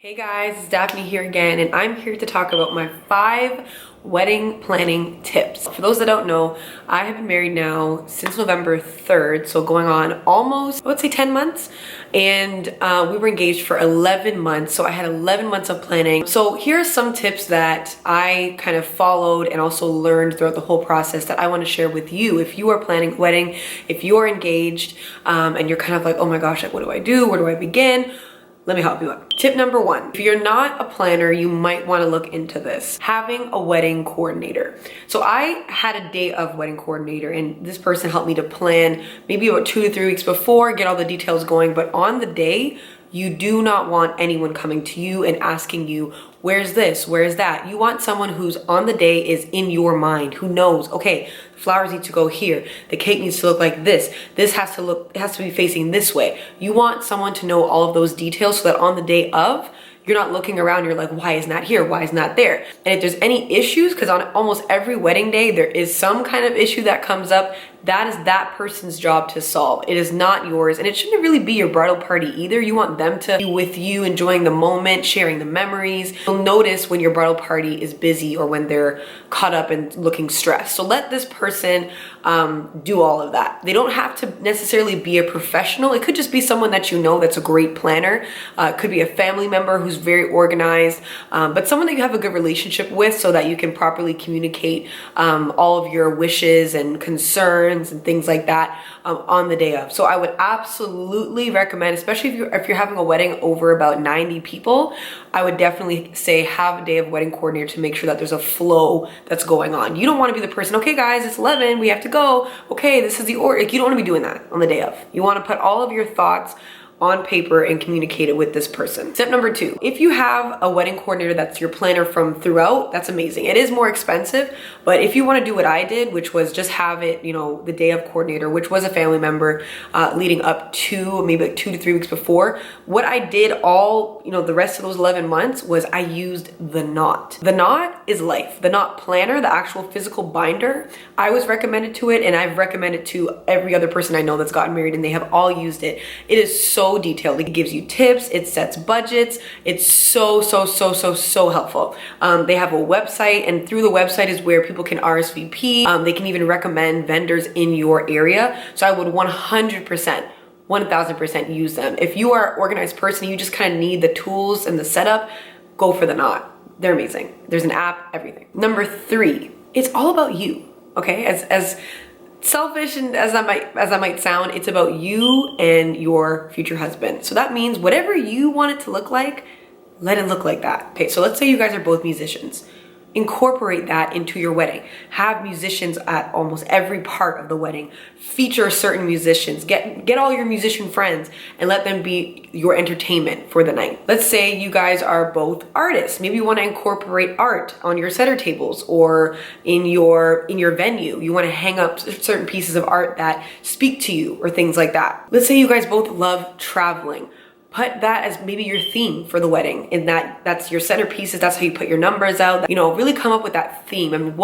Hey guys, it's Daphne here again, and I'm here to talk about my 5 wedding planning tips. For those that don't know, I have been married now since November 3rd, so going on almost, I would say 10 months, and we were engaged for 11 months, so I had 11 months of planning. So here are some tips that I kind of followed and also learned throughout the whole process that I want to share with you. If you are planning a wedding, if you are engaged, and you're kind of like, oh my gosh, like, what do I do? Where do I begin? Let me help you out. Tip number 1, if you're not a planner, you might want to look into this. Having a wedding coordinator. So I had a day of wedding coordinator, and this person helped me to plan maybe about 2 to 3 weeks before, get all the details going. But on the day, you do not want anyone coming to you and asking you, where's this, where's that? You want someone who's on the day is in your mind, who knows, okay, the flowers need to go here, the cake needs to look like this has to be facing this way. You want someone to know all of those details so that on the day of, you're not looking around, you're like, why isn't that here? Why isn't that there? And if there's any issues, because on almost every wedding day, there is some kind of issue that comes up, that is that person's job to solve. It is not yours, and it shouldn't really be your bridal party either. You want them to be with you, enjoying the moment, sharing the memories. You'll notice when your bridal party is busy or when they're caught up and looking stressed. So let this person do all of that. They don't have to necessarily be a professional. It could just be someone that you know that's a great planner. It could be a family member who's very organized, but someone that you have a good relationship with so that you can properly communicate all of your wishes and concerns and things like that on the day of. So I would absolutely recommend, especially if you're having a wedding over about 90 people, I would definitely say have a day of wedding coordinator to make sure that there's a flow that's going on. You don't want to be the person, okay guys, it's 11, we have to go. Okay, this is the order. Like, you don't want to be doing that on the day of. You want to put all of your thoughts on paper and communicate it with this person. Step number 2, if you have a wedding coordinator that's your planner from throughout, that's amazing. It is more expensive, but if you want to do what I did, which was just have it, the day of coordinator, which was a family member leading up to maybe like 2 to 3 weeks before, what I did all, the rest of those 11 months was I used the knot. The knot is life. The knot planner, the actual physical binder, I was recommended to it, and I've recommended to every other person I know that's gotten married, and they have all used it. It is so detailed. It gives you tips, it sets budgets. It's so helpful. They have a website, and through the website is where people can RSVP. They can even recommend vendors in your area. So I would 100%, 1000% use them. If you are an organized person, you just kind of need the tools and the setup, go for the knot. They're amazing. There's an app, everything. Number 3, it's all about you. Okay, as selfish and as that might sound, it's about you and your future husband. So that means whatever you want it to look like, let it look like that. Okay, so let's say you guys are both musicians. Incorporate that into your wedding. Have musicians at almost every part of the wedding. Feature certain musicians. Get all your musician friends and let them be your entertainment for the night. Let's say you guys are both artists. Maybe you want to incorporate art on your center tables or in your venue. You want to hang up certain pieces of art that speak to you or things like that. Let's say you guys both love traveling. Put that as maybe your theme for the wedding, and that's your centerpieces. That's how you put your numbers out. Really come up with that theme. I mean,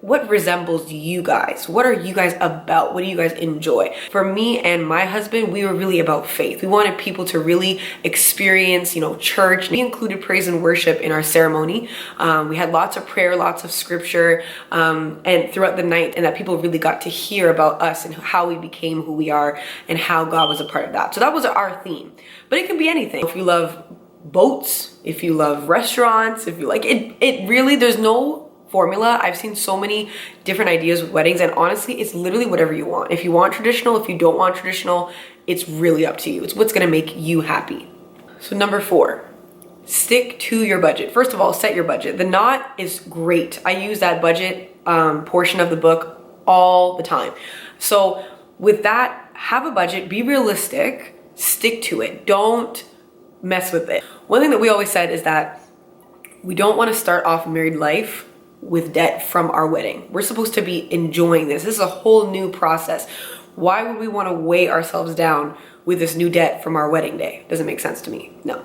what resembles you guys? What are you guys about? What do you guys enjoy? For me and my husband, we were really about faith. We wanted people to really experience, church. We included praise and worship in our ceremony. We had lots of prayer, lots of scripture, and throughout the night, and that people really got to hear about us and how we became who we are and how God was a part of that. So that was our theme. But it can be anything. If you love boats, if you love restaurants, if you like it really, there's no formula. I've seen so many different ideas with weddings, and honestly, it's literally whatever you want. If you want traditional, if you don't want traditional, it's really up to you. It's what's gonna make you happy. So number 4, stick to your budget. First of all, set your budget. The knot is great. I use that budget portion of the book all the time. So with that, have a budget, be realistic, stick to it. Don't mess with it. One thing that we always said is that we don't want to start off married life with debt from our wedding. We're supposed to be enjoying this. This is a whole new process. Why would we want to weigh ourselves down with this new debt from our wedding day? Doesn't make sense to me. No.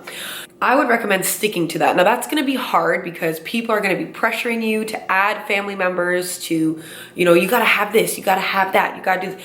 I would recommend sticking to that. Now that's going to be hard because people are going to be pressuring you to add family members to, you got to have this, you got to have that, you got to do.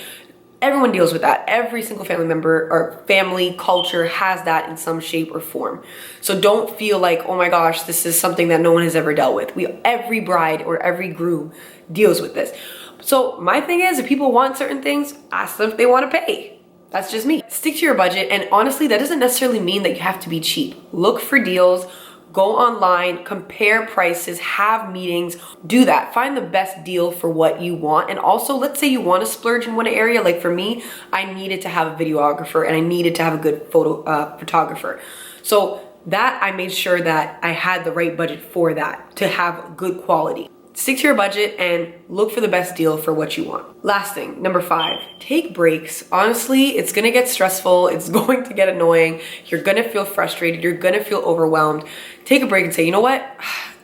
Everyone deals with that. Every single family member or family culture has that in some shape or form. So don't feel like, oh my gosh, this is something that no one has ever dealt with. Every bride or every groom deals with this. So my thing is, if people want certain things, ask them if they want to pay. That's just me. Stick to your budget. And honestly, that doesn't necessarily mean that you have to be cheap. Look for deals. Go online, compare prices, have meetings, do that. Find the best deal for what you want. And also, let's say you want to splurge in one area. Like for me, I needed to have a videographer and I needed to have a good photographer. So that I made sure that I had the right budget for that to have good quality. Stick to your budget and look for the best deal for what you want. Last thing, number 5, take breaks. Honestly, it's gonna get stressful. It's going to get annoying. You're gonna feel frustrated. You're gonna feel overwhelmed. Take a break and say, you know what?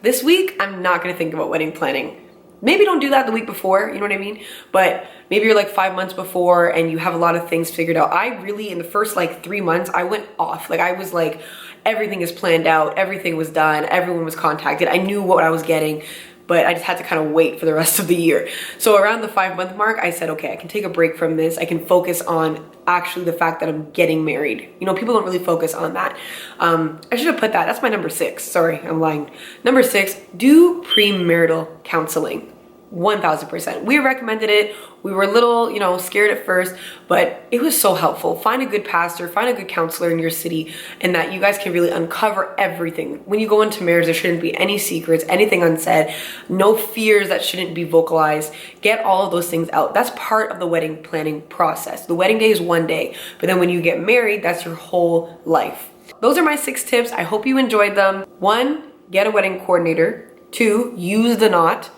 This week, I'm not gonna think about wedding planning. Maybe don't do that the week before, you know what I mean? But maybe you're like 5 months before and you have a lot of things figured out. I really, in the first like 3 months, I went off. Like I was like, everything is planned out. Everything was done. Everyone was contacted. I knew what I was getting, but I just had to kind of wait for the rest of the year. So around the 5-month mark, I said, okay, I can take a break from this. I can focus on actually the fact that I'm getting married. You know, people don't really focus on that. I should have put that. That's my number 6. Sorry, I'm lying. Number 6, do premarital counseling. 1000%. We recommended it. We were a little, you know, scared at first, but it was so helpful. Find a good pastor, find a good counselor in your city, and that you guys can really uncover everything. When you go into marriage, there shouldn't be any secrets, anything unsaid, no fears that shouldn't be vocalized. Get all of those things out. That's part of the wedding planning process. The wedding day is one day, but then when you get married, that's your whole life. Those are my 6 tips. I hope you enjoyed them. 1, get a wedding coordinator. 2, use the knot.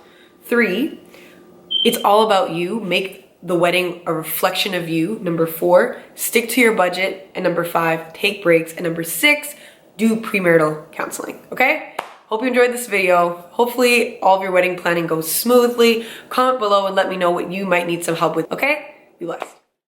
3, it's all about you. Make the wedding a reflection of you. Number 4, stick to your budget. And number 5, take breaks. And number 6, do premarital counseling, okay? Hope you enjoyed this video. Hopefully all of your wedding planning goes smoothly. Comment below and let me know what you might need some help with, okay? Be blessed.